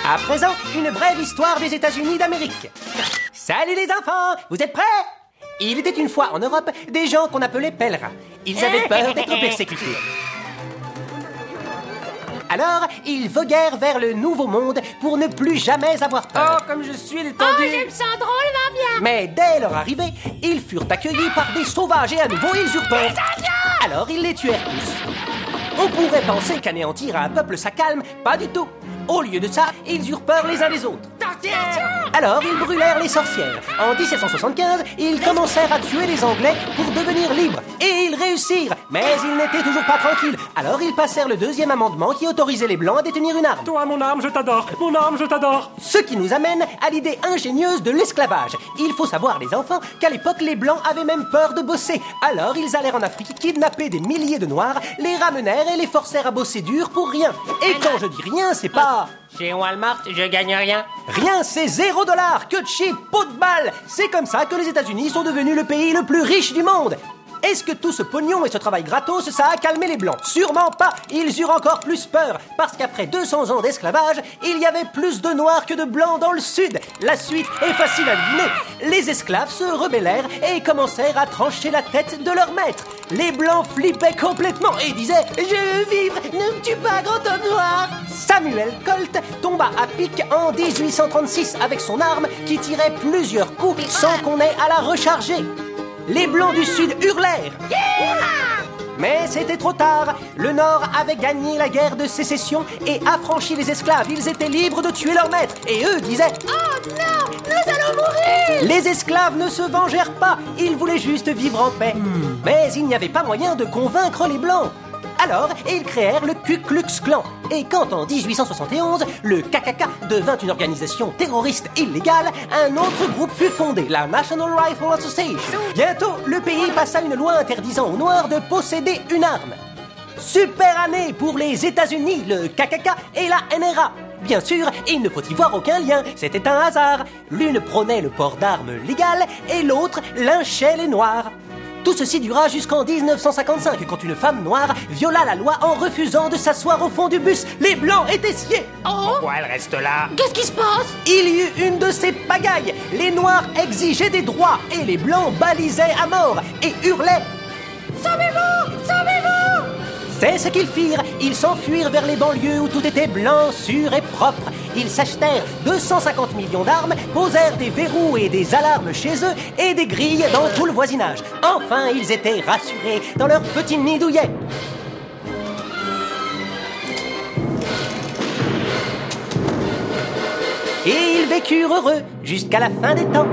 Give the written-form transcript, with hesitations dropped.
À présent, une brève histoire des États-Unis d'Amérique. Salut les enfants, vous êtes prêts? Il était une fois en Europe des gens qu'on appelait pèlerins. Ils avaient peur d'être persécutés. Alors, ils voguèrent vers le Nouveau Monde pour ne plus jamais avoir peur. Oh, comme je suis détendu! Oh, je me sens drôlement bien! Mais dès leur arrivée, ils furent accueillis par des sauvages et à nouveau ils eurent peur. Alors ils les tuèrent tous. On pourrait penser qu'anéantir un peuple ça calme, pas du tout. Au lieu de ça, ils eurent peur les uns des autres. Alors ils brûlèrent les sorcières. En 1775, ils commencèrent à tuer les Anglais pour devenir libres. Et ils réussirent, mais ils n'étaient toujours pas tranquilles. Alors ils passèrent le deuxième amendement qui autorisait les Blancs à détenir une arme. Toi, mon arme, je t'adore! Mon arme, je t'adore! Ce qui nous amène à l'idée ingénieuse de l'esclavage. Il faut savoir, les enfants, qu'à l'époque, les Blancs avaient même peur de bosser. Alors, ils allèrent en Afrique kidnapper des milliers de Noirs, les ramenèrent et les forcèrent à bosser dur pour rien. Et quand je dis rien, c'est pas... Chez Walmart, je gagne rien. Rien, c'est $0. Que de cheap, pot de balle. C'est comme ça que les États-Unis sont devenus le pays le plus riche du monde. Est-ce que tout ce pognon et ce travail gratos, ça a calmé les Blancs? Sûrement pas. Ils eurent encore plus peur. Parce qu'après 200 ans d'esclavage, il y avait plus de Noirs que de Blancs dans le Sud. La suite est facile à deviner. Les esclaves se rebellèrent et commencèrent à trancher la tête de leur maître. Les Blancs flippaient complètement et disaient « Je veux vivre, ne me tue pas, grand homme noir !» Samuel Colt tomba à pic en 1836 avec son arme qui tirait plusieurs coups sans qu'on ait à la recharger. Les Blancs du Sud hurlèrent. Mais c'était trop tard. Le Nord avait gagné la guerre de sécession et affranchi les esclaves. Ils étaient libres de tuer leur maître. Et eux disaient « Oh non, nous allons mourir !» Les esclaves ne se vengèrent pas. Ils voulaient juste vivre en paix. Mais il n'y avait pas moyen de convaincre les Blancs. Alors, ils créèrent le Ku Klux Klan. Et quand en 1871, le KKK devint une organisation terroriste illégale, un autre groupe fut fondé, la National Rifle Association. Bientôt, le pays passa une loi interdisant aux Noirs de posséder une arme. Super année pour les États-Unis, le KKK et la NRA. Bien sûr, il ne faut y voir aucun lien, c'était un hasard. L'une prônait le port d'armes légal et l'autre lynchait les Noirs. Tout ceci dura jusqu'en 1955, quand une femme noire viola la loi en refusant de s'asseoir au fond du bus. Les Blancs étaient sciés. Oh, Elle reste là! qu'est-ce qui se passe? Il y eut une de ces pagailles. Les Noirs exigeaient des droits et les Blancs balisaient à mort et hurlaient « Sauvez-vous! Sauvez-vous! » C'est ce qu'ils firent. Ils s'enfuirent vers les banlieues où tout était blanc, sûr et propre. Ils s'achetèrent 250 millions d'armes, posèrent des verrous et des alarmes chez eux et des grilles dans tout le voisinage. Enfin, ils étaient rassurés dans leur petit nid douillet. Et ils vécurent heureux jusqu'à la fin des temps.